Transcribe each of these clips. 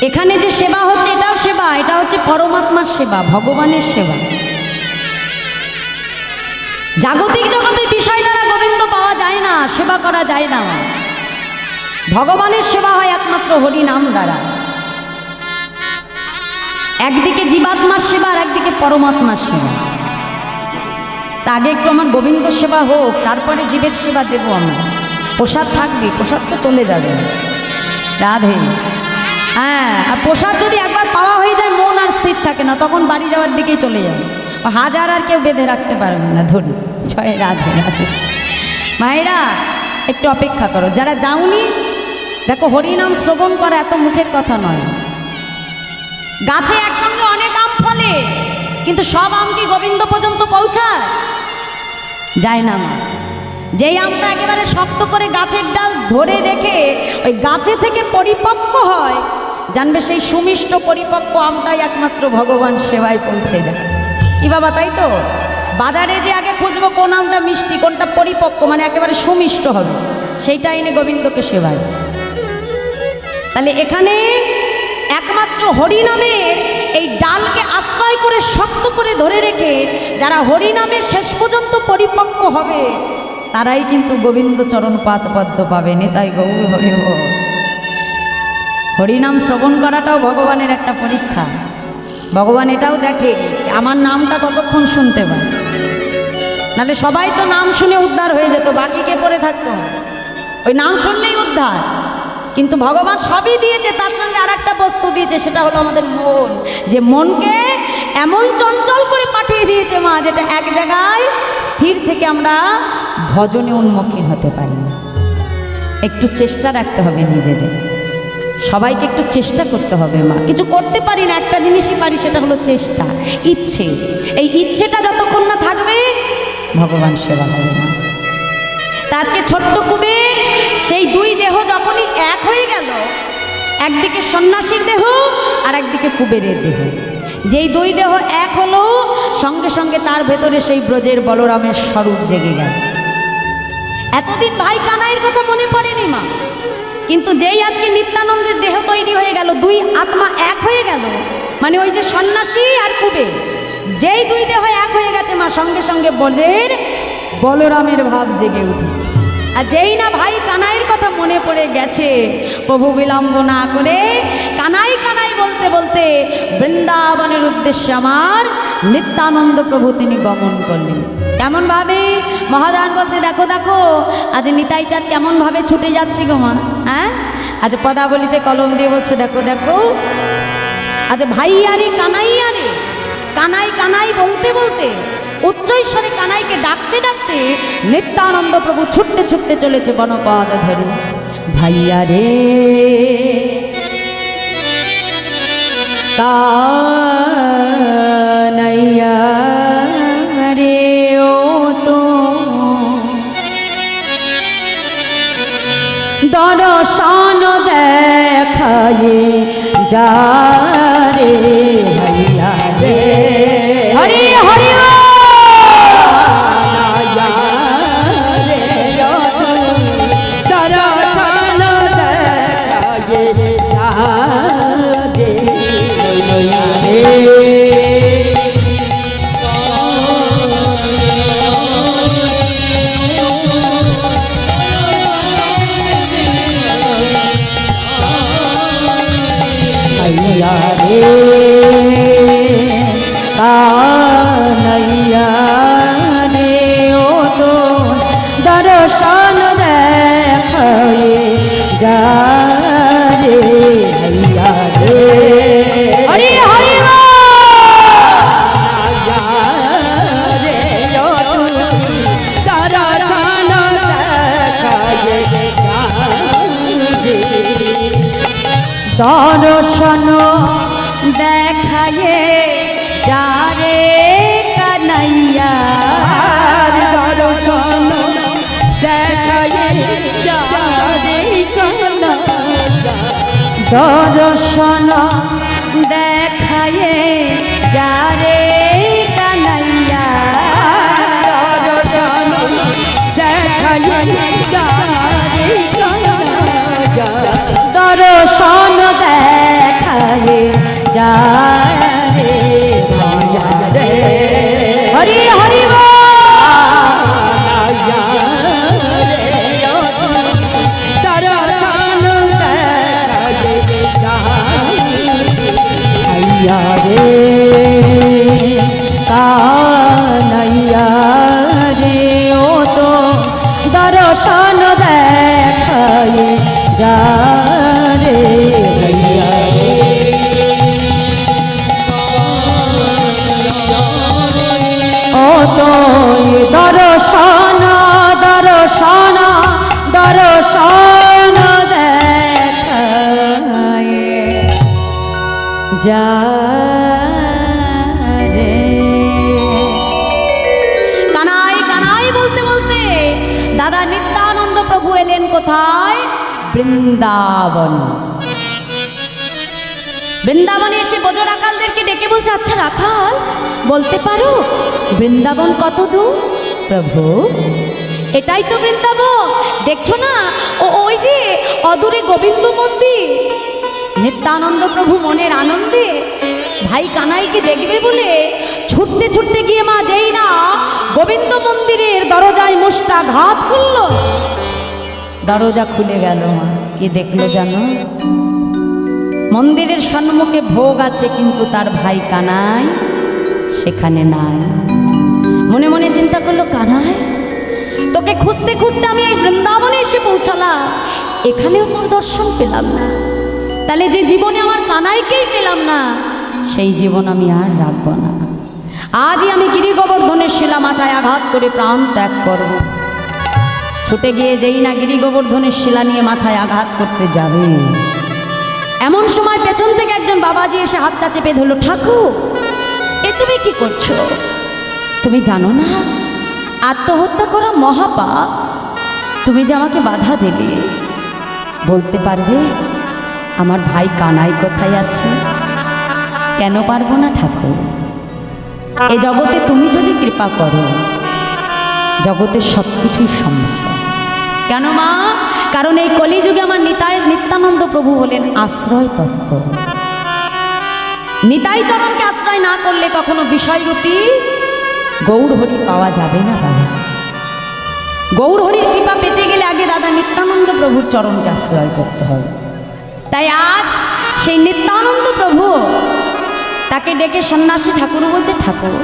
এখানে যে সেবা হচ্ছে এটাও সেবা, এটা হচ্ছে পরমাত্মার সেবা, ভগবানের সেবা। জাগতিক জগতের বিষয় দ্বারা গোবিন্দ পাওয়া যায় না, সেবা করা যায় না। ভগবানের সেবা হয় একমাত্র হরি নাম দ্বারা। একদিকে জীবাত্মার সেবা আর একদিকে পরমাত্মার সেবা। তা আগে একটু আমার গোবিন্দ সেবা হোক, তারপরে জীবের সেবা দেবো আমরা। প্রসাদ থাকবে, প্রসাদ তো চলে যাবে, রাধে। হ্যাঁ, আর প্রসাদ যদি একবার পাওয়া হয়ে যায় মন আর স্থির থাকে না, তখন বাড়ি যাওয়ার দিকেই চলে যাবে। হাজার আর কেউ বেঁধে রাখতে পারবে না, ধরি। জয় রাধে রাধে। মায়েরা একটু অপেক্ষা করো, যারা যাওনি দেখো, হরিনাম শ্রবণ করা এত মুখের কথা নয়। গাছে একসঙ্গে অনেক আম ফলে, কিন্তু সব আম কি গোবিন্দ পর্যন্ত পৌঁছায়? যায় না মা। যেই আমটা একেবারে শক্ত করে গাছের ডাল ধরে রেখে ওই গাছে থেকে পরিপক্ক হয়, জানবে সেই সুমিষ্ট পরিপক্ক আমটাই একমাত্র ভগবান সেবায় পৌঁছে যায়। কি বাবা, তাই তো? বাজারে যে আগে খুঁজবো কোন আমটা মিষ্টি, কোনটা পরিপক্ক, মানে একেবারে সুমিষ্ট হবে, সেইটা এনে গোবিন্দকে সেবায়। তাহলে এখানে একমাত্র হরিনামের এই ডালকে আশ্রয় করে শক্ত করে ধরে রেখে যারা হরিনামে শেষ পর্যন্ত পরিপক্ক হবে, তারাই কিন্তু গোবিন্দ চরণ পদ্ম পাবে। নেতাই গৌর হরি বল। হরিনাম শ্রবণ করাটাও ভগবানের একটা পরীক্ষা। ভগবান এটাও দেখে আমার নামটা কতক্ষণ শুনতে পারে। নাহলে সবাই তো নাম শুনে উদ্ধার হয়ে যেত, বাকি কে পড়ে থাকতো? ওই নাম শুনলেই উদ্ধার। কিন্তু ভগবান সবই দিয়েছে, তার সঙ্গে আর একটা বস্তু দিয়েছে, সেটা হলো আমাদের মন। যে মনকে এমন চঞ্চল করে পাঠিয়ে দিয়েছে মা, যেটা এক জায়গায় স্থির থেকে আমরা ভজনে উন্মুখীন হতে পারি না। একটু চেষ্টা রাখতে হবে নিজেদের, সবাইকে একটু চেষ্টা করতে হবে মা। কিছু করতে পারি না, একটা জিনিসই পারি, সেটা হলো চেষ্টা, ইচ্ছে। এই ইচ্ছেটা যতক্ষণ না থাকবে ভগবান সেবা হবে না। তা আজকে ছোট্ট কুবের সেই দুই দেহ যখনই এক হয়ে গেল, একদিকে সন্ন্যাসীর দেহ আর একদিকে কুবেরের দেহ, যেই দুই দেহ এক হলো, সঙ্গে সঙ্গে তার ভেতরে সেই ব্রজের বলরামের স্বরূপ জেগে গেল। এতদিন ভাই কানাইয়ের কথা মনে পড়েনি মা, কিন্তু যেই আজকে নিত্যানন্দের দেহ তৈরি হয়ে গেল, দুই আত্মা এক হয়ে গেল, মানে ওই যে সন্ন্যাসী আর কুবের, যেই দুই দেহ এক হয়ে গেছে মা, সঙ্গে সঙ্গে ব্রজের বলরামের ভাব জেগে উঠেছে। আর যেই না ভাই কানাইয়ের কথা মনে পড়ে গেছে, প্রভু বিলম্ব না করে কানাই কানাই বলতে বলতে বৃন্দাবনের উদ্দেশ্যে আমার নিত্যানন্দ প্রভু তিনি গমন করলেন। কেমনভাবে মহাদান বলছে, দেখো দেখো আজ নিতাই চাঁদ কেমনভাবে ছুটে যাচ্ছে গো মা। হ্যাঁ, আজ পদাবলিতে কলম দিয়ে বলছে, দেখো দেখো আজ ভাইয়ারে কানাইয়ারে, কানাই কানাই বলতে বলতে উচ্চৈস্বরে কানাইকে ডাকতে ডাকতে নিত্যানন্দ প্রভু ছুটতে ছুটতে চলেছে বনপদ ধরে। ভাইয়া রে কানাইয়া রে, ও তো দর্শন দেখায়ে যা রে, ভাইয়া রে। হরি হরি কানাইয়া রে, ও তো দর্শন দেখায়ে যা রে, ভাইয়া রে। হরি হরি দর্শন দেখায়ে যা রে কানাইয়া, দর্শন দেখায়ে যা রে কানাইয়া, দর্শন দেখায়ে যা রে কানাইয়া, দর্শন দেখায়ে যা রে কানাইয়া, দর্শন দেখা আইয়া রে কানাইয়া রে ও তো দর্শন দেখায় যা রে আইয়া রে ও তো দর্শন দর্শন দর্শন দেখায় যা রে। কানাই কানাই বলতে বলতে দাদা নিত্যানন্দ প্রভু এলেন কোথায়? বৃন্দাবন। বৃন্দাবনে এসে বোঝ রাখালদেরকে ডেকে বলছে, আচ্ছা রাখাল বলতে পারো বৃন্দাবন কত দূর? প্রভু এটাই তো বৃন্দাবন, দেখছো না ওই যে অদূরে গোবিন্দ মন্দির। নিত্যানন্দ প্রভু মনের আনন্দে ভাই কানাইকে দেখবে বলে ছুটতে ছুটতে গিয়ে মা যেই না গোবিন্দ মন্দিরের দরজায় মুষ্টাঘাত করল, দরজা খুলে গেল। মা কি দেখলো জানো? মন্দিরের সম্মুখে ভোগ আছে কিন্তু তার ভাই কানাই সেখানে নাই। মনে মনে চিন্তা করলো, কানাই তোকে খুঁজতে খুঁজতে আমি এই বৃন্দাবনে এসে পৌঁছালাম, এখানেও তোর দর্শন পেলাম না। তাহলে যে জীবনে আমার কানাইকেই পেলাম না সেই জীবন আমি আর রাখব না। আজই আমি গিরি গোবর্ধনের শিলা মাথায় আঘাত করে প্রাণ ত্যাগ করব। ছুটে গিয়ে যেই না গিরি গোবর্ধনের শিলা নিয়ে মাথায় আঘাত করতে যাবে, এমন সময় পেছন থেকে একজন বাবাজি এসে হাতটা চেপে ধরল। ঠাকুর এ তুমি কি করছো? তুমি জানো না আত্মহত্যা করা মহাপাপ? তুমি যে আমাকে বাধা দিলে, বলতে পারবে আমার ভাই কানাই কোথায় আছে? কেন পারবো না ঠাকুর? এ জগতে তুমি যদি কৃপা করো, জগতের সব কিছুই সম্ভব। কেন মা? কারণ এই কলিযুগে আমার নিত্যানন্দ প্রভু হলেন আশ্রয় তত্ত্ব। নিতাই চরণকে আশ্রয় না করলে কখনো বিষয়রূপী গৌরহরি পাওয়া যাবে না বাবা। গৌরহরির কৃপা পেতে গেলে আগে দাদা নিত্যানন্দ প্রভুর চরণকে আশ্রয় করতে হবে। তাই আজ সেই নিত্যানন্দ প্রভু তাকে ডেকে সন্ন্যাসী ঠাকুর বলছে, ঠাকুর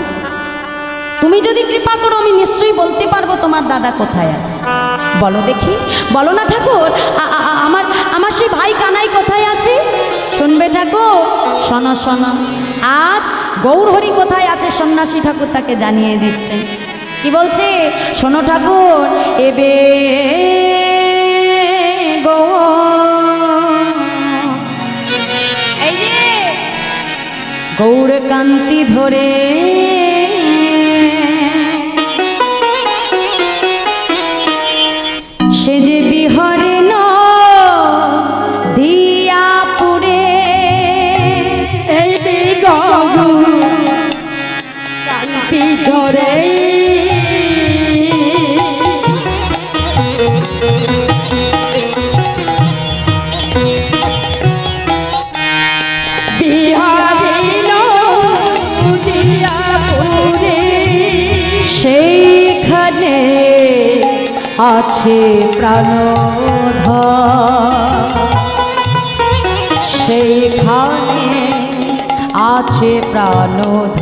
তুমি যদি কৃপা করো আমি নিশ্চয়ই বলতে পারবো তোমার দাদা কোথায় আছে। বলো দেখি, বলো না ঠাকুর, আমার সেই ভাই কানাই কোথায় আছে? শুনবে ঠাকুর, শোনো শোনো, আজ গৌরহরি কোথায় আছে সন্ন্যাসী ঠাকুর তাকে জানিয়ে দিচ্ছে। কি বলছে? শোনো ঠাকুর, এবে গো এই যে গৌরকান্তি ধরে সে যে বিহরে ন দিয়া পুরে, এই কান্তি ধরে সেইখানে আছে প্রাণধর, সেইখানে আছে প্রাণধর।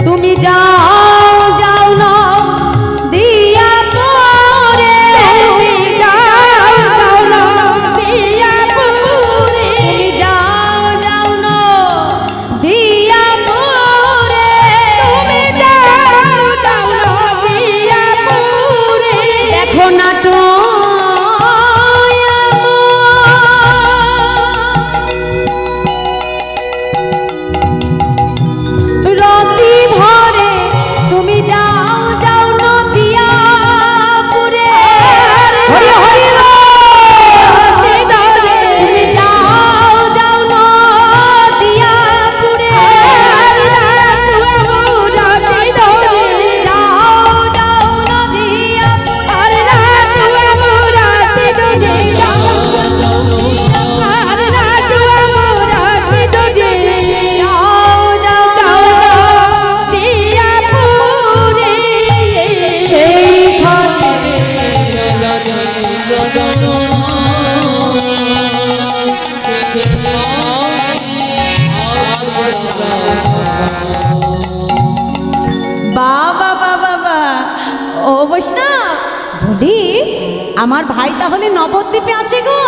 তুমি যাও যাও না দিয়া পরে, তুমি যাও যাও না দিয়া পুরে, তুমি যাও যাও না দিয়া পরে, বাবা বাবা বা ও বৈষ্ণব বলি আমার ভাই তাহলে নবদ্বীপে আছে গো।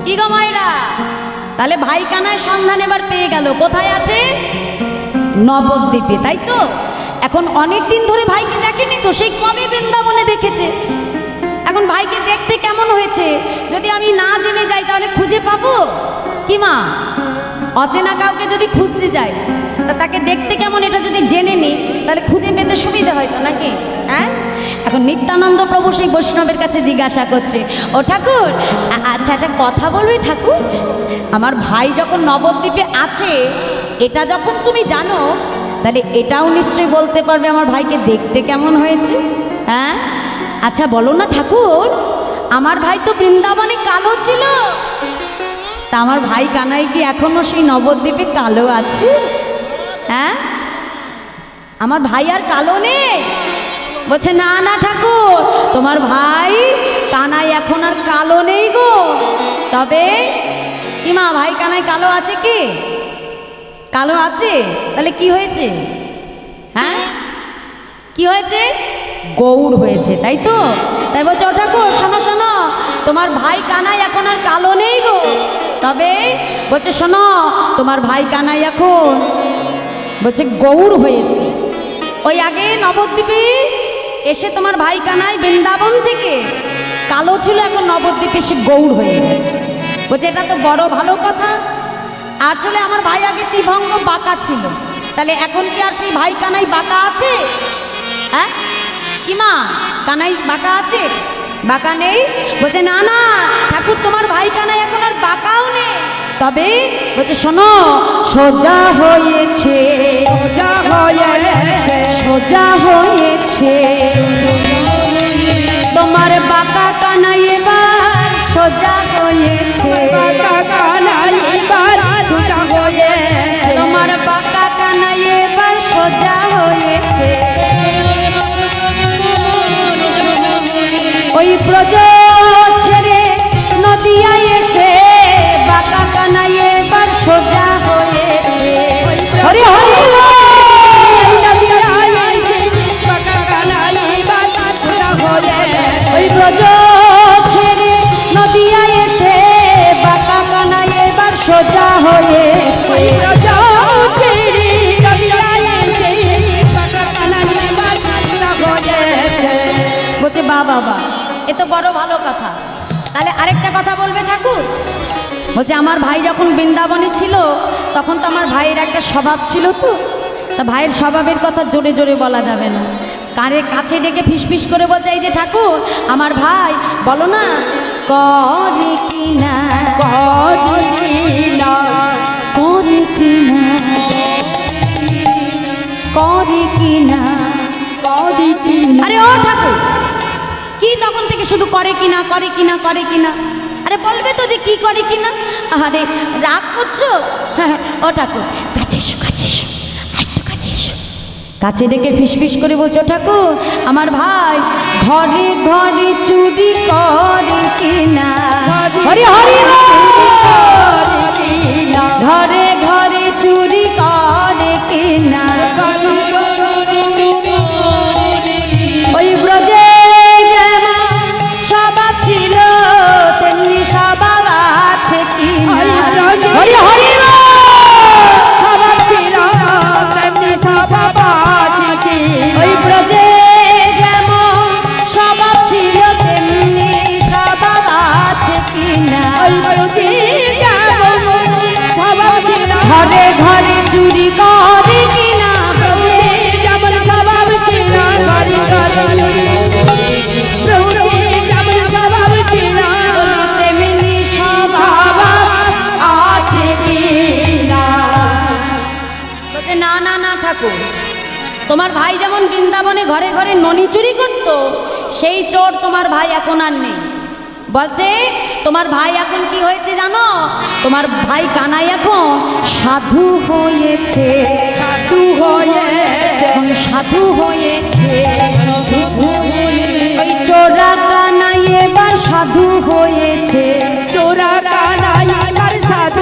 কি গো মায়েরা, তাহলে ভাই কানায় সন্ধান এবার পেয়ে গেল, কোথায় আছে? নবদ্বীপে, তাই তো? এখন অনেক দিন ধরে ভাইকে দেখেনি তো, সেই কবে বৃন্দাবনে দেখেছে। এখন ভাইকে দেখতে কেমন হয়েছে যদি আমি না জেনে যাই তাহলে খুঁজে পাবো কি মা? অচেনা কাউকে যদি খুঁজতে যাই তা তাকে দেখতে কেমন এটা যদি জেনে নিই তাহলে খুঁজে পেতে সুবিধা হয়তো নাকি? হ্যাঁ, এখন নিত্যানন্দ প্রভু সেই বৈষ্ণবের কাছে জিজ্ঞাসা করছে, ও ঠাকুর আচ্ছা একটা কথা বলবে ঠাকুর, আমার ভাই যখন নবদ্বীপে আছে এটা যখন তুমি জানো তাহলে এটাও নিশ্চয়ই বলতে পারবে আমার ভাইকে দেখতে কেমন হয়েছে। হ্যাঁ আচ্ছা বলো না ঠাকুর, আমার ভাই তো বৃন্দাবনে কালো ছিল, তা আমার ভাই কানাই কি এখনো সেই নবদ্বীপে কালো আছে? হ্যাঁ, আমার ভাই আর কালো নেই? বলছে না না ঠাকুর, তোমার ভাই কানাই এখন আর কালো নেই গো। তবে কি মা, ভাই কানাই কালো আছে কি? কালো আছে, তাহলে কি হয়েছে? হ্যাঁ কি হয়েছে? গৌড় হয়েছে, তাই তো? তাই বলছে ও ঠাকুর শোনো শোনো, তোমার ভাই কানাই এখন আর কালো নেই গো। তবে বলছে শোনো, তোমার ভাই কানাই এখন বলছে গৌড় হয়েছে। ওই আগে নবদ্বীপে এসে তোমার ভাই কানাই বৃন্দাবন থেকে কালো ছিল, এখন নবদ্বীপে এসে গৌড় হয়ে গেছে। বলছে এটা তো বড় ভালো কথা। আসলে আমার ভাই আগে ত্রিভঙ্গ বাঁকা ছিল, তাহলে এখন কি আর সেই ভাই কানাই বাঁকা আছে? হ্যাঁ কি মা, কানাই বাঁকা আছে? বাঁকা নেই? বলছে না না ঠাকুর, তোমার ভাই কানাই এখন আর বাঁকাও নেই। তবে বলছে শোনো, সোজা হয়েছে, সোজা হয়েছে, সোজা হয়েছে তোমার বাঁকা কানাই এবার সোজা হয়েছে। বাঁকা কানাই এবার সোজা হয়েছে, তোমার বাঁকা কানাই এবার সোজা হয়েছে। ওই ব্রজ ছেড়ে নদিয়ায় এসে বাঁকা কানাই এবার সোজা হয়েছে। হরি হরি বাঁকা কানাই এবার সোজা হয়েছে, ওই ব্রজ ছেড়ে নদিয়ায় এসে বাঁকা কানাই এবার সোজা হয়েছে। ওই ব্রজ ছেড়ে নদিয়ায় এসে বাঁকা কানাই এবার সোজা হয়েছে। বলছে বা বাবা, এ তো বড় ভালো কথা। তাহলে আরেকটা কথা বলবে ঠাকুর? বলছে আমার ভাই যখন বৃন্দাবনে ছিল তখন তো আমার ভাইয়ের একটা স্বভাব ছিল, তো তা ভাইয়ের স্বভাবের কথা জোরে জোরে বলা যাবে না, কারে কাছে ডেকে ফিসফিস করে বলছে এই যে ঠাকুর আমার ভাই বলো না করে কিনা, করে কিনা, করে কিনা, করে কিনা। করে কিনা। আরে ও ঠাকুর, কি তখন থেকে শুধু করে কিনা করে কিনা করে কিনা? আরে বলবে তো যে কি করে কিনা। আরে রাগ করছো? ও ঠাকুর কাছে এসো, কাছে এসো, আরেকটু কাছে এসো। কাছে ডেকে ফিসফিস করে বলছো ঠাকুর আমার ভাই ঘরে ঘরে চুরি করে কিনা। হরি হরি করে কিনা, ঘরে ঘরে চুরি করে কিনা। ওই ব্রজে যেমন স্বভাব ছিল তেমনি স্বভাব আছে কিনা। হরি হরি স্বভাব ছিল তেমনি স্বভাব আছে কিনা। ওই ব্রজে যেমন স্বভাব ছিল তেমনি স্বভাব আছে কিনা। ওই ব্রজে যেমন স্বভাব ছিল, ঘরে ঘরে চুরি করে কিনা। ব্রজে যেমন স্বভাব ছিল, ঘরে ঘরে ব্রজে যেমন স্বভাব ছিল তেমনি স্বভাব আছে কিনা। বলছে না না না ঠাকুর, তোমার ভাই যেমন বৃন্দাবনে ঘরে ঘরে ননি চুরি করতো সেই চোর তোমার ভাই এখন আর নেই। বলছে তোমার ভাই এখন কি হয়েছে জানো? তোমার ভাই কানাই এখন সাধু হয়েছে। সাধু হয়েছে, এখন সাধু হয়েছে। ওই চোরা কানাই এবার সাধু হয়েছে। চোরা কানাই এবার সাধু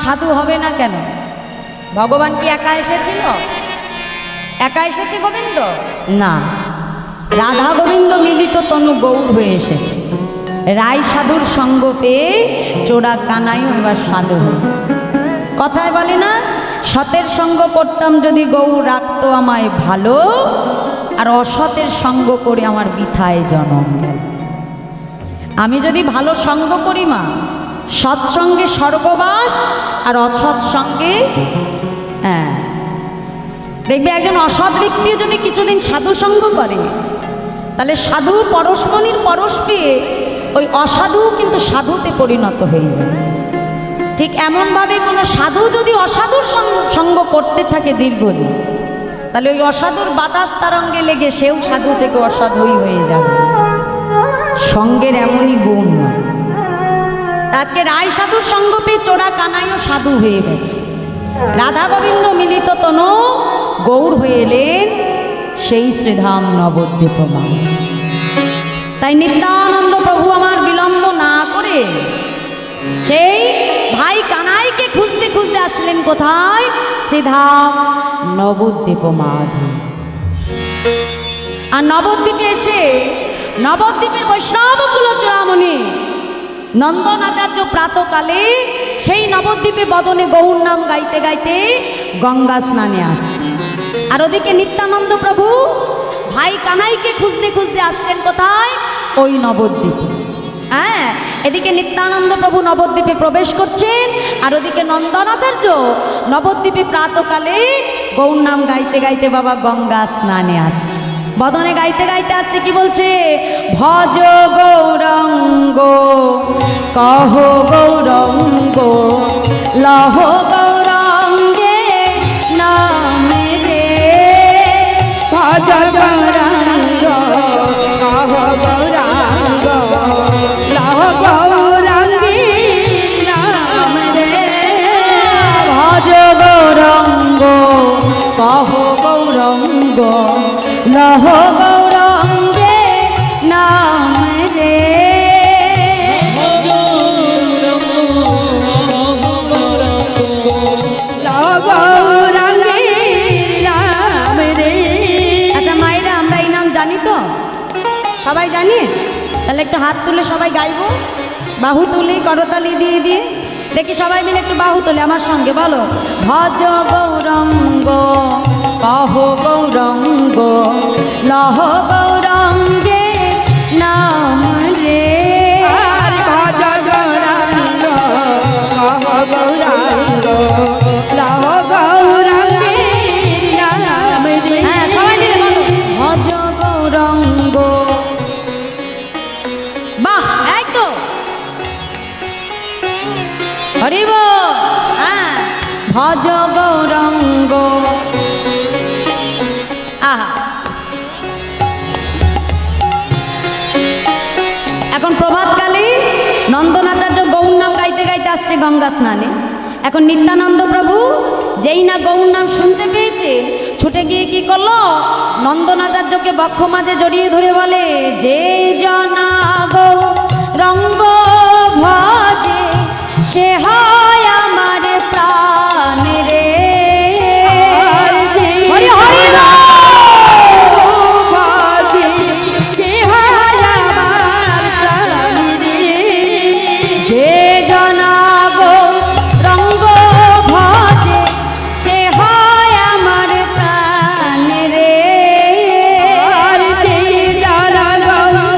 সাধু হবে না কেন? ভগবান কি একা এসেছিল? একা এসেছে গোবিন্দ? না, রাধা গোবিন্দ মিলিত তনু গৌর হয়ে এসেছে। রাই সাধুর সঙ্গ পেয়ে চোরা কানাইও এবার সাধু হল। কথায় বলে না, সতের সঙ্গ করতাম যদি গৌর রাখতো আমায় ভালো, আর অসতের সঙ্গ করে আমার বৃথায় জনম গেল। আমি যদি ভালো সঙ্গ করি মা, সৎসঙ্গে স্বর্গবাস, আর অসৎসঙ্গে দেখবে একজন অসৎ ব্যক্তিও যদি কিছুদিন সাধু সঙ্গ করে, তাহলে সাধু পরশমণির পরশ পেয়ে ওই অসাধু কিন্তু সাধুতে পরিণত হয়ে যায়। ঠিক এমনভাবে কোনো সাধু যদি অসাধুর সঙ্গ করতে থাকে দীর্ঘদিন, তাহলে ওই অসাধুর বাতাস তারঙ্গে লেগে সেও সাধু থেকে অসাধুই হয়ে যাবে। সঙ্গের এমনই গুণ। আজকে রায় সাধুর সঙ্গ পেয়ে চোরা কানাইও সাধু হয়ে গেছে। রাধা গোবিন্দ মিলিত তনু গৌর হয়ে এলেন সেই শ্রীধাম নবদ্বীপ। তাই নিত্যানন্দ প্রভু আমার বিলম্ব না করে সেই ভাই কানাইকে খুঁজতে খুঁজতে আসলেন কোথায়? শ্রীধাম নবদ্বীপ মাধব। আর নবদ্বীপে এসে নবদ্বীপের বৈষ্ণবকুল চূড়ামণি নন্দন আচার্য প্রাতকালে সেই নবদ্বীপে বদনে গৌর নাম গাইতে গাইতে গঙ্গা স্নানে আসছে। আর ওদিকে নিত্যানন্দ প্রভু ভাই কানাইকে খুঁজতে খুঁজতে আসছেন কোথায়? ওই নবদ্বীপে। হ্যাঁ, এদিকে নিত্যানন্দ প্রভু নবদ্বীপে প্রবেশ করছেন, আর ওদিকে নন্দনাচার্য নবদ্বীপে প্রাতকালে গৌর নাম গাইতে গাইতে বাবা গঙ্গা স্নানে আসছে। বদনে গাইতে গাইতে আসছে, কি বলছে? ভজ গৌরঙ্গ কহ গৌরঙ্গ লহ গৌরঙ্গে নামে রে। ভজ গৌরাঙ্গ কহ গৌরাঙ্গ লহ গৌরাঙ্গী নাম রে। ভজ গৌরঙ্গ কহ গৌরঙ্গ লহ গৌরঙ্গে নাম রে। লহ গৌরাঙ্গী নাম রে। আচ্ছা মায়েরা, আমরা এই নাম জানি তো? সবাই জানি? তাহলে একটু হাত তুলে সবাই গাইবো, বাহু তুলি করতালি দিয়ে দিয়ে দেখি সবাই মিলে একটু বাহু তুলে আমার সঙ্গে বলো। ভজ গৌরঙ্গ কহ গৌরঙ্গ লহ গৌরঙ্গে নাম রে। ভজ গৌরাঙ্গ কহ গৌরাঙ্গ লহ গৌরাঙ্গী নাম রে। হ্যাঁ, সবাই মিলে বলো ভজ গৌরঙ্গ। বাহ, এই তো হরিব। হ্যাঁ, ভজ গৌরঙ্গ। আহা, এখন প্রভাতকালে নন্দনাচার্য গৌর নাম গাইতে গাইতে আসছে গঙ্গা স্নানে। এখন নিত্যানন্দ প্রভু যেই না গৌর নাম শুনতে পেয়েছে, ছুটে গিয়ে কি করলো? নন্দনাচার্যকে বক্ষ মাঝে জড়িয়ে ধরে বলে, যে জনা গৌরঙ্গ ভজে সে হয় আমার প্রাণ রে। হরি হরি যে জনা গৌরঙ্গ ভজে সে হয় আমার প্রাণ রে। যে জনা গৌরঙ্গ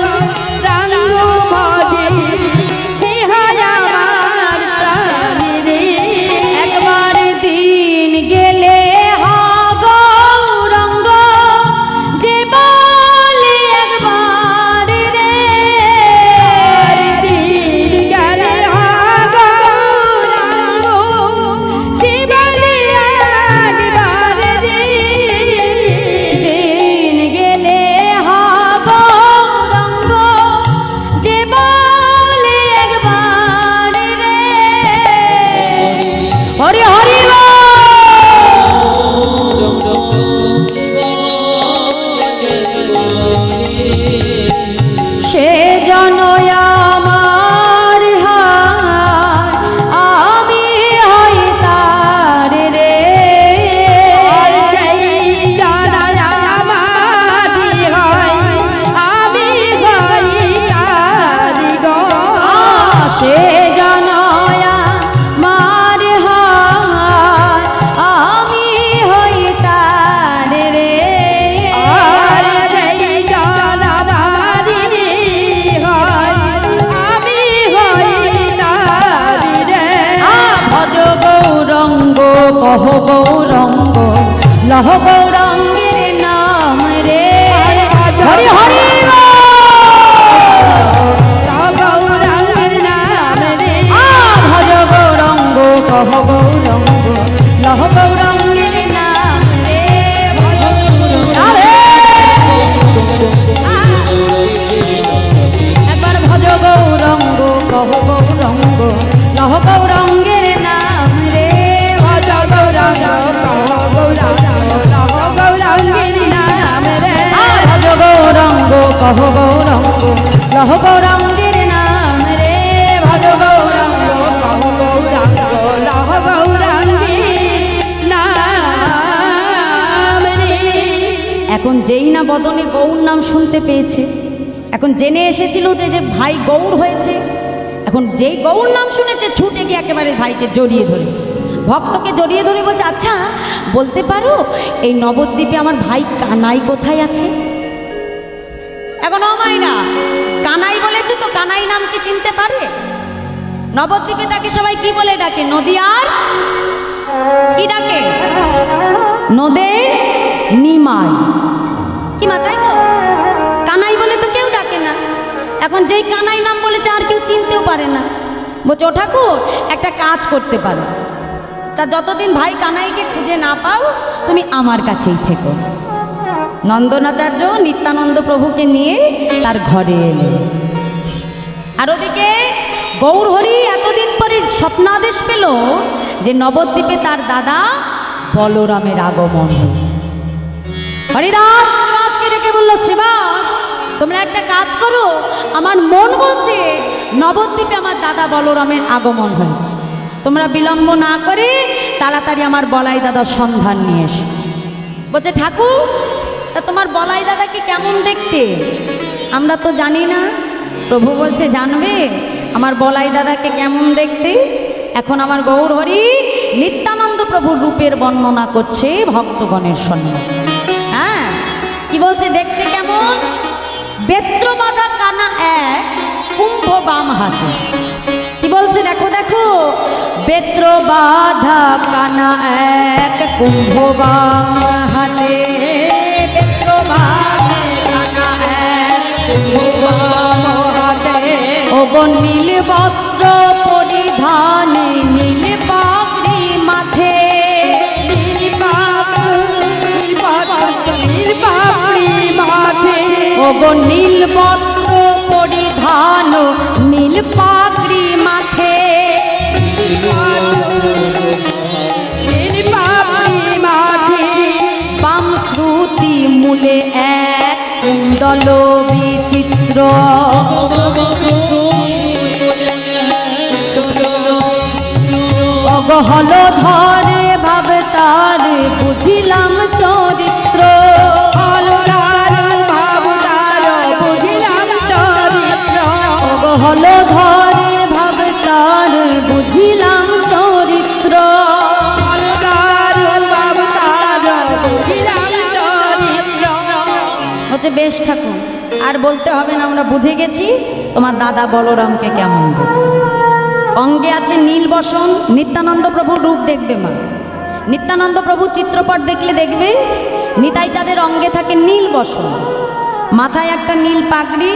সে জনয়া মার হয় আমি হই তার রে আর যেই জনমারি হয় আমি হই তারি রে। ভজ গৌরঙ্গ কহ গৌরঙ্গ লহ গৌরঙ্গের নাম রে হরি হরি গৌরাঙ্গের নাম রে। ভজ গৌরঙ্গ কহ গৌরঙ্গ লহ গৌরঙ্গের নাম রে একবার ভজ গৌরঙ্গ কহ গৌরঙ্গ লহ গৌরঙ্গের নাম রে ভজ গৌরাঙ্গ গৌরাঙ্গের নাম রে। ভজ গৌরঙ্গ কহ গৌরঙ্গ লহ গৌরঙ্গের নাম রে ভজ গৌরঙ্গ এখন যেই না বদনে গৌর নাম শুনতে পেয়েছে, এখন জেনে এসেছিল যে যে ভাই গৌর হয়েছে, এখন যেই গৌর নাম শুনেছে ছুটে গিয়ে একেবারে ভাইকে জড়িয়ে ধরেছে, ভক্তকে জড়িয়ে ধরে বলছে আচ্ছা বলতে পারো এই নবদ্বীপে আমার ভাই কানাই কোথায় আছে? এখন অমাইনা কানাই বলেছে তো কানাই নাম কি চিনতে পারে? নবদ্বীপে তাকে সবাই কি বলে ডাকে? নদিয়ার কি ডাকে? নদে নিমাই কি মা, তাই তো? কানাই বলে তো কেউ ডাকে না। এখন যেই কানাই নাম বলেছে আর কেউ চিনতেও পারে না। বলছে ও ঠাকুর একটা কাজ করতে পারো, তা যতদিন ভাই কানাইকে খুঁজে না পাও তুমি আমার কাছেই থেকো। নন্দনাচার্য নিত্যানন্দ প্রভুকে নিয়ে তার ঘরে এলেন। আর ওদিকে গৌরহরি এতদিন পরে স্বপ্নাদেশ পেল যে নবদ্বীপে তার দাদা বলরামের আগমন হয়েছে। হরিদাস শ্রীবাসকে ডেকে বলল, শ্রীবাস তোমরা একটা কাজ করো, আমার মন বলছে নবদ্বীপে আমার দাদা বলরামের আগমন হয়েছে, তোমরা বিলম্ব না করে তাড়াতাড়ি আমার বলাই দাদার সন্ধান নিয়ে এসো। বলছে ঠাকুর তা তোমার বলাই দাদাকে কেমন দেখতে? আমরা তো জানি না। প্রভু বলছে জানবে আমার বলাই দাদাকে কেমন দেখতে? এখন আমার গৌরহরি নিত্যানন্দ প্রভুর রূপের বর্ণনা করছে ভক্তগণের সঙ্গে। হ্যাঁ কি বলছে দেখতে কেমন? বেত্র বাঁধা কানা এক, কুম্ভ বাম হাতে। কি বলছে দেখো দেখো, বেত্র বাঁধা কানা এক, কুম্ভ বাম হাতে। বেত্র বাঁধা কানা এক, কুম্ভ বাম হাতে। ওগো নীল বস্ত্র পরিধানে, নীল পাগড়ি মাথে। ওগো নীল বস্ত্র পরিধান, নীল পাগড়ি মাথে। বাম শ্রুতি মূলে এক, কুণ্ডল বিচিত্র। অগহল ধরে ভাব তার, বুঝিলাম চরিত্র। অগহল ধরে ভাব তার, বুঝিলাম চরিত্র। হচ্ছে বেশ ঠাকুর আর বলতে হবে না, আমরা বুঝে গেছি তোমার দাদা বলরামকে কেমন দেখতে। অঙ্গে আছে নীল বসন, নিত্যানন্দ প্রভুর রূপ দেখবে মা। নিত্যানন্দ প্রভু চিত্রপট দেখলে দেখবে নিতাই চাঁদের অঙ্গে থাকে নীল বসন, মাথায় একটা নীল পাগড়ি,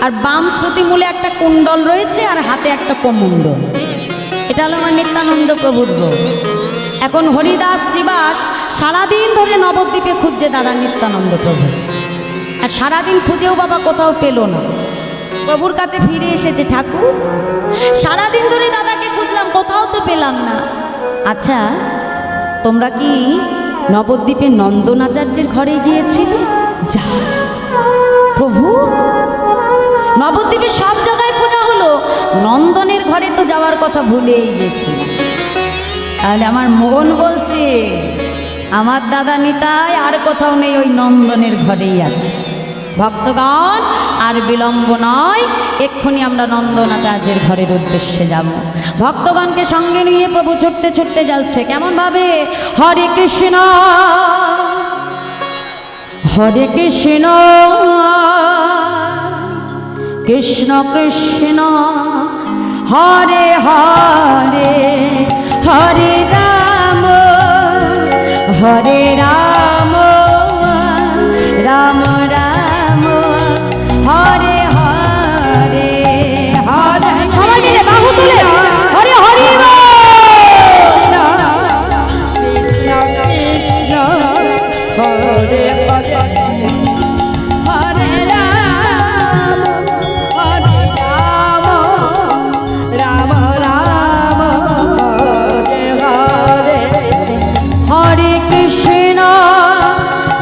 আর বাম শ্রুতিমূলে একটা কুণ্ডল রয়েছে, আর হাতে একটা কমণ্ডল। এটা হলো আমার নিত্যানন্দ প্রভুর রূপ। এখন হরিদাস শ্রীবাস সারাদিন ধরে নবদ্বীপে খুঁজছে দাদা নিত্যানন্দ প্রভু, আর সারাদিন খুঁজেও বাবা কোথাও পেল না। প্রভুর কাছে ফিরে এসেছে, ঠাকুর সারাদিন ধরে দাদাকে খুঁজলাম কোথাও তো পেলাম না। আচ্ছা তোমরা কি নবদ্বীপে নন্দনাচার্যের ঘরে গিয়েছিলে? যা প্রভু, নবদ্বীপে সব জায়গায় খোঁজা হলো, নন্দনের ঘরে তো যাওয়ার কথা ভুলেই গেছি। তাহলে আমার মন বলছে আমার দাদা নিতাই আর কোথাও নেই, ওই নন্দনের ঘরেই আছে। ভক্তগণ আর বিলম্ব নয়, এক্ষুনি আমরা নন্দনাচার্যের ঘরের উদ্দেশ্যে যাব। ভক্তগণকে সঙ্গে নিয়ে প্রভু ছুটতে ছুটতে যাচ্ছে। কেমনভাবে? হরে কৃষ্ণ হরে কৃষ্ণ কৃষ্ণ কৃষ্ণ হরে হরে হরে রাম রাম রাম হরে হরে হরে। সবাই মিলে বাহু তুলে হরে হরি বল।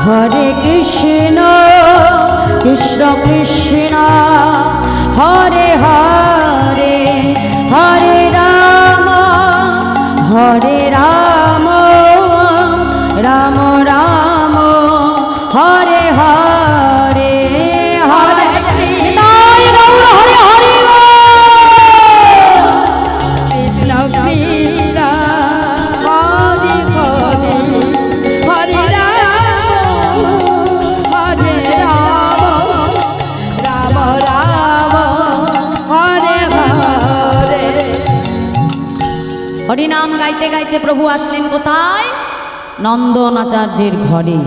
হরে কৃষ্ণ কৃষ্ণ কৃষ্ণ হরে হরে হরে রাম রাম রাম হরে হরে হরে। তাই গৌর হরে হরে হরিনাম গাইতে গাইতে প্রভু আসলেন কোথায়? নন্দনাচার্যের ঘরে।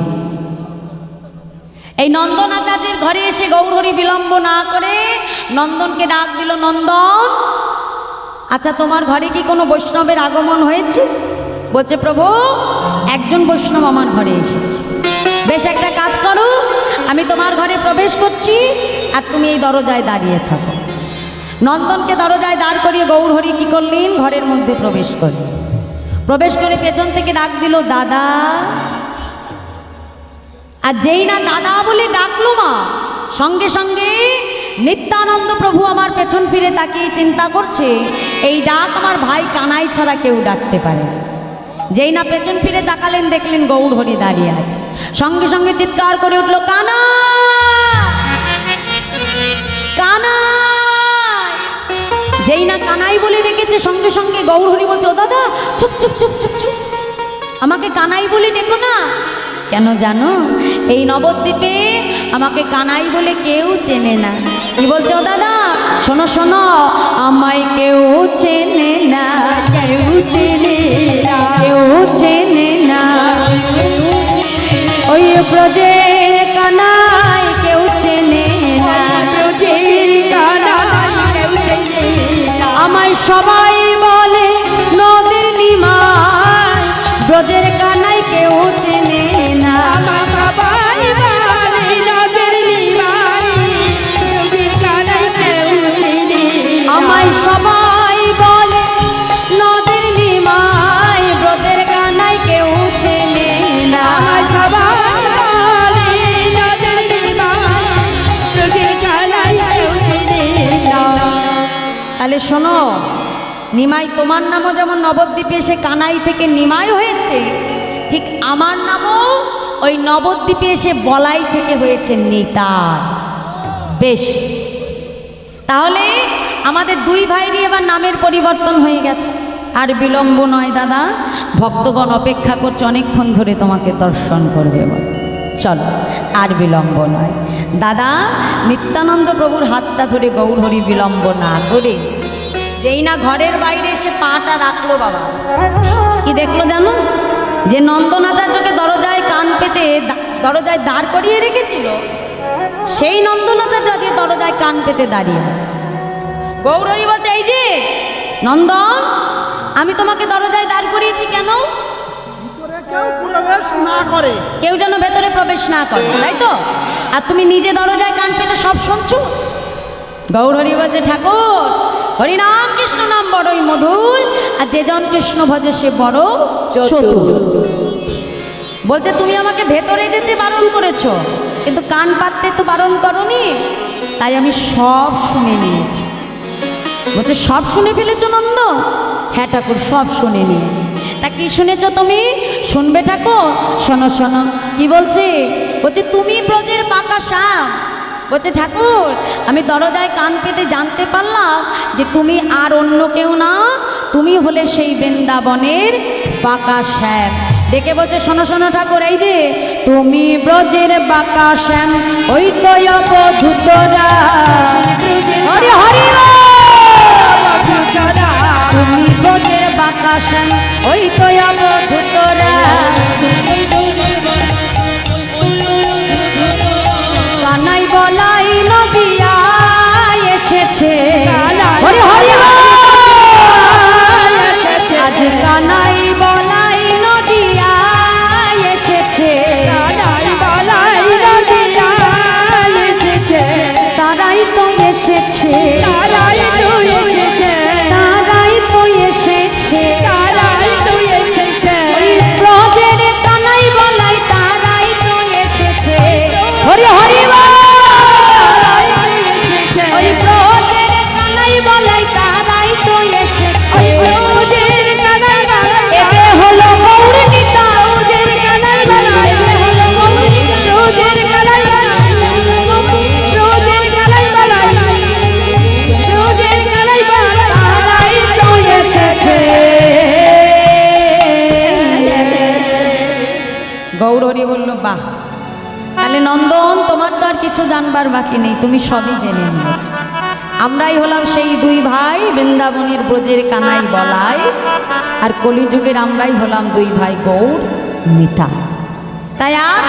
এই নন্দনাচার্যের ঘরে এসে গৌরহরি বিলম্ব না করে নন্দনকে ডাক দিল, নন্দন, আচ্ছা তোমার ঘরে কি কোনো বৈষ্ণবের আগমন হয়েছে? বলছে, প্রভু একজন বৈষ্ণব আমার ঘরে এসেছে। বেশ, একটা কাজ করো, আমি তোমার ঘরে প্রবেশ করছি আর তুমি এই দরজায় দাঁড়িয়ে থাকো। নন্দনকে দরজায় দাঁড় করিয়ে গৌরহরি কি করলেন? ঘরের মধ্যে প্রবেশ করলেন। প্রবেশ করে পেছন থেকে ডাক দিল, দাদা। আর যেই না দাদা বলে ডাকলো মা, সঙ্গে সঙ্গে নিত্যানন্দ প্রভু আমার পেছন ফিরে তাকিয়ে চিন্তা করছে, এই ডাক আমার ভাই কানাই ছাড়া কেউ ডাকতে পারে। যেই না পেছন ফিরে তাকালেন, দেখলেন গৌরহরি দাঁড়িয়ে আছে। সঙ্গে সঙ্গে চিৎকার করে উঠল, কানা কানা। যেই না কানাই বলে ডেকেছে, সঙ্গে সঙ্গে গৌরহরি বলছে, ও দাদা চুপ চুপ চুপ চুপ চুপ, আমাকে কানাই বলে ডেকো না। কেন জানো? এই নবদ্বীপে আমাকে কানাই বলে কেউ চেনে না। কি বলছে? ও দাদা শোনো শোনো, আমায় কেউ চেনে না, কেউ চেনে না, কেউ চেনে না। ওই ব্রজের কানাই কেউ চেনে না, ব্রজের কানাই কেউ চেনে না। আমায় সবাই বলে নদীর নিমাই, ব্রজের কানাই কেউ চেনে না। সবাই বলে নদীর নিমাই, ব্রজের কানাই কেউ চেনে না। আমায় সবাই বলে নদীর নিমাই, ব্রজের কানাই কেউ চেনে না। সবাই বলে নদীর নিমাই, ব্রজের কানাই কেউ চেনে না। তাহলে শোনো, নিমাই তোমার নামও যেমন নবদ্বীপে এসে কানাই থেকে নিমাই হয়েছে, ঠিক আমার নামও ওই নবদ্বীপে এসে বলাই থেকে হয়েছে নিতাই। বেশ, তাহলে আমাদের দুই ভাইরই এবার নামের পরিবর্তন হয়ে গেছে। আর বিলম্ব নয় দাদা, ভক্তগণ অপেক্ষা করছে অনেকক্ষণ ধরে তোমাকে দর্শন করবে। চলো, আর বিলম্ব নয়। দাদা নিত্যানন্দ প্রভুর হাতটা ধরে গৌরহরি বিলম্ব না করে যেই না ঘরের বাইরে এসে পাটা রাখলো, বাবা কি দেখলো জানো? যে নন্দনাচার্যকে দরজায় কান পেতে দরজায় দাঁড় করিয়ে রেখেছিল, সেই নন্দনাচার্য যে দরজায় কান পেতে দাঁড়িয়ে আছে। গৌরহরি বলছে, এই যে নন্দন, আমি তোমাকে দরজায় দাঁড় করিয়েছি কেন? কেউ যেন ভেতরে প্রবেশ না করে, তাই তো? আর তুমি নিজে দরজায় কান পেতে সব শুনছো। গৌরহরি বলছে, ঠাকুর হরিনাম কৃষ্ণ নাম বড়ই মধুর, আর যে জন কৃষ্ণ ভজে সে বড় চতুর। বলছে, তুমি আমাকে ভেতরে যেতে বারণ করেছো, কিন্তু কান পাততে তো বারণ করনি, তাই আমি সব শুনে নিয়েছি। বলছে, সব শুনে ফেলেছো নন্দ? হ্যাঁ ঠাকুর, সব শুনে নিয়েছি। তা কি শুনেছ তুমি? শুনবে ঠাকুর, শোনো শোনো। কি বলছে? বলছে, তুমি ব্রজের পাকা শাম, বলছে ঠাকুর আমি দরজায় কান পেতে জানতে পারলাম যে তুমি আর অন্য কেউ না, তুমি হলে সেই বৃন্দাবনের বাঁকা শ্যাম। ডেকে বলছে শোনো শোনো ঠাকুর, এই যে তুমি ব্রজের বাঁকা শ্যাম, ওই তো অবধূতরা। হরি হরি তুমি ব্রজের বাঁকা শ্যাম, ওই তো অবধূতরা। কানাই বলাই নদিয়া এসেছে, হরি হরি আজ কানাই বলাই নদিয়া এসেছে, তারাই তো এসেছে, তারাই তো এসেছে, ওই ব্রজের কানাই বলাই তারাই তো এসেছে। হরি হরি ওই ব্রজের কানাই বলাই তারাই তো এসেছে। এবে হলো গৌর নিতাই, এবে হলো গৌর তারাই তো এসেছে। গৌরী বলল বাহ, তাহলে নন্দন তোমার তো আর কিছু জানবার বাকি নেই, তুমি সবই জেনে নিয়েছো। আমরাই হলাম সেই দুই ভাই, বৃন্দাবনের ব্রজের কানাই বলাই, আর কলিযুগের আমরাই হলাম দুই ভাই গৌর নিতাই। তাই আজ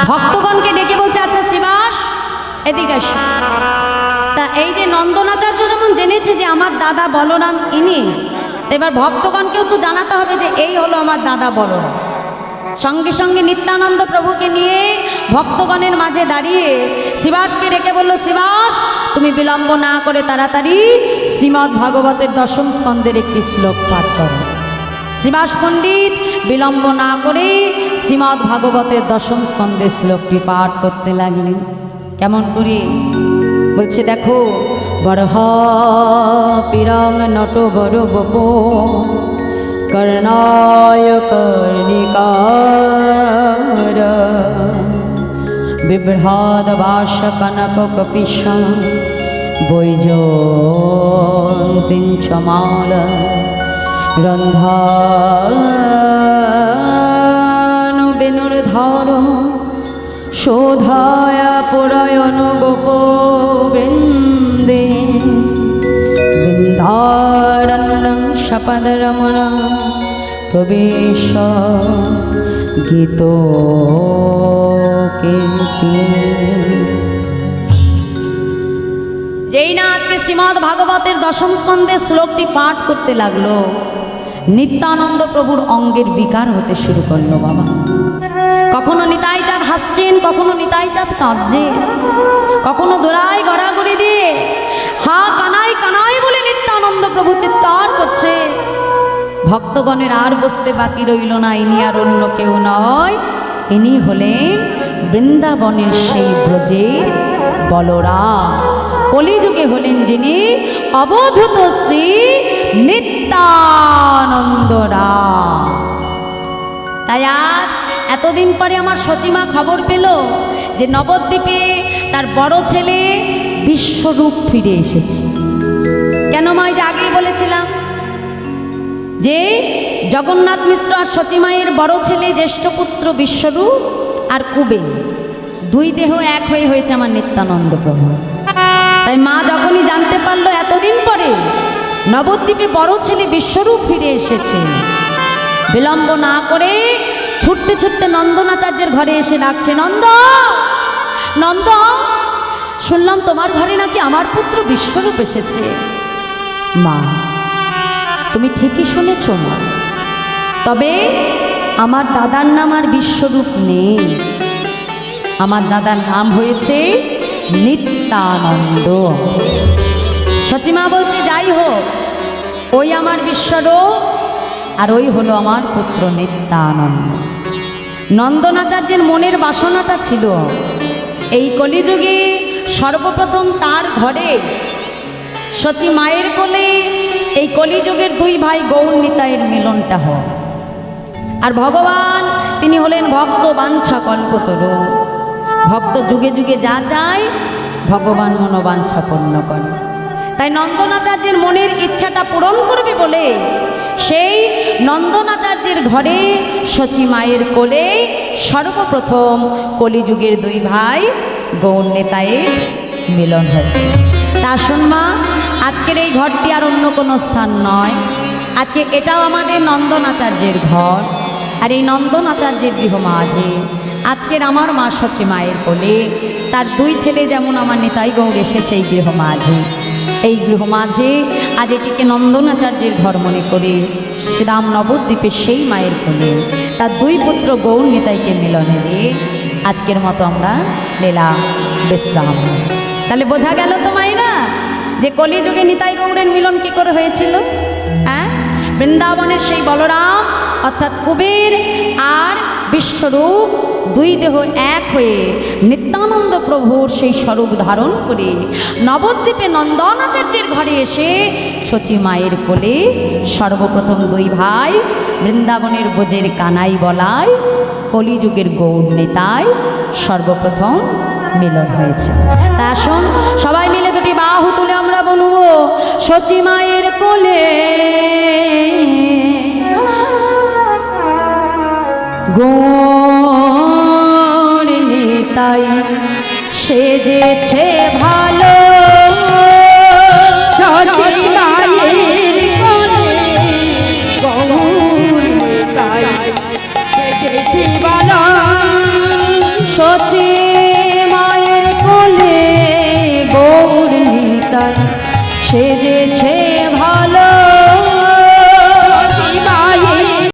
ভক্তগণকে ডেকে বলছে আচ্ছা শ্রীবাস এদিকে আসো। তা এই যে নন্দনাচার্য যেমন জেনেছে যে আমার দাদা বলরাম ইনি, তো এবার ভক্তগণকেও তো জানাতে হবে যে এই হলো আমার দাদা বলরাম। সঙ্গে সঙ্গে নিত্যানন্দ প্রভুকে নিয়ে ভক্তগণের মাঝে দাঁড়িয়ে শ্রীবাসকে ডেকে বলল শ্রীবাস তুমি বিলম্ব না করে তাড়াতাড়ি শ্রীমদ্ ভাগবতের দশম স্কন্ধের একটি শ্লোক পাঠ করো। শ্রীবাস পণ্ডিত বিলম্ব না করে শ্রীমদ্ ভাগবতের দশম স্কন্ধের শ্লোকটি পাঠ করতে লাগলেন। কেমন করে বলছে দেখো, বরহ পিরং নট বড় বপ কর্ণায় কর্ণিকার বিভ্রাদ বাস কনক কপিশ বৈজন্তিঞ্চমাল রন্ধানু বেনুর্ধর শোধায় পুরায়ণ গোপ বৃন্দে বৃন্দারণ্যং শপদরমণ প্রবেশ গীত যেই না আজকে শ্রীমদ্ ভাগবতের দশম স্কন্ধের শ্লোকটি পাঠ করতে লাগলো, নিত্যানন্দ প্রভুর অঙ্গের বিকার হতে শুরু করলো। বাবা কখনো নিতাই চাঁদ হাসছেন, কখনো নিতাই চাঁদ কাঁদছে, কখনো দোলাই গড়াগড়ি দিয়ে হা কানাই কানাই বলে নিত্যানন্দ প্রভু চিৎকার করছে। ভক্তগণের আর বসতে বাকি রইল না, ইনি আর অন্য কেউ নয়, ইনি হলেন বৃন্দাবনের সেই ব্রজের বলরাম। কলিযুগে হলেন যিনি অবধূত শ্রী নিত্যানন্দ রাম। তাই আজ এতদিন পরে আমার সচিমা খবর পেল যে নবদ্বীপে তার বড় ছেলে বিশ্বরূপ ফিরে এসেছে। কেন মা, যে আগেই বলেছিলাম যে জগন্নাথ মিশ্র আর সচিমায়ের বড় ছেলে জ্যেষ্ঠ পুত্র বিশ্বরূপ আর কুবের দুই দেহ এক হয়ে হয়েছে আমার নিত্যানন্দ প্রভু। তাই মা যখনই জানতে পারলো এতদিন পরে নবদ্বীপে বড় ছেলে বিশ্বরূপ ফিরে এসেছে, বিলম্ব না করে ছুটতে ছুটতে নন্দনাচার্যের ঘরে এসে ডাকছে, নন্দ নন্দ, শুনলাম তোমার ঘরে নাকি আমার পুত্র বিশ্বরূপ এসেছে। মা তুমি ঠিকই শুনেছ মা, তবে আমার দাদার নাম আর বিশ্বরূপ নেই, আমার দাদার নাম হয়েছে নিত্যানন্দ। সচিমা বলছে যাই হোক, ওই আমার বিশ্বরূপ আর ওই হলো আমার পুত্র নিত্যানন্দ। নন্দনাচার্যের মনের বাসনাটা ছিল এই কলিযুগে সর্বপ্রথম তার ঘরে সচি মায়ের কোলে এই কলিযুগের দুই ভাই গৌর নিতাইয়ের মিলনটা হয়। আর ভগবান তিনি হলেন ভক্ত বাঞ্ছা কল্পতরু, ভক্ত যুগে যুগে যা চায় ভগবান মনোবাঞ্ছা পূর্ণ করে। তাই নন্দনাচার্যের মনের ইচ্ছাটা পূরণ করবে বলে সেই নন্দনাচার্যের ঘরে শচী মায়ের কোলে সর্বপ্রথম কলিযুগের দুই ভাই গৌর নেতায়ের মিলন হয়েছে। তা আসুন মা, আজকের এই ঘরটি আর অন্য কোনো স্থান নয়, আজকে এটাও আমাদের নন্দনাচার্যের ঘর। আর এই নন্দনাচার্যের গৃহমাঝে আজকের আমার মা শচী মায়ের কোলে তার দুই ছেলে যেমন আমার নিতাই গৌর এসেছে এই গৃহমাঝে। এই গৃহমাঝে আজ এটিকে নন্দনাচার্যের ঘর মনে করে শ্রীরাম নবদ্বীপে সেই মায়ের কোলে তার দুই পুত্র গৌর নিতাইকে মিলনে দিয়ে আজকের মতো আমরা লীলা বিশ্রাম। তাহলে বোঝা গেল তো মায়েরা যে কলিযুগে নিতাই গৌরের মিলন কি করে হয়েছিল। হ্যাঁ, বৃন্দাবনের সেই বলরাম অর্থাৎ কুবের আর বিশ্বরূপ দুই দেহ এক হয়ে নিত্যানন্দ প্রভুর সেই স্বরূপ ধারণ করে নবদ্বীপে নন্দনাচার্যের ঘরে এসে শচী মায়ের কোলে সর্বপ্রথম দুই ভাই বৃন্দাবনের বোঝের কানাই বলায় কলিযুগের গৌর নেতায় সর্বপ্রথম মিলন হয়েছে। তা আসুন সবাই মিলে দুটি বাহু তুলে আমরা বলবো শচী মায়ের কোলে গৌর নিতাই সেজেছে ভালো। শচী মায়ের কোলে গৌর নিতাই সেজেছে ভালো। শচী মায়ের কোলে গৌর নিতাই সেজেছে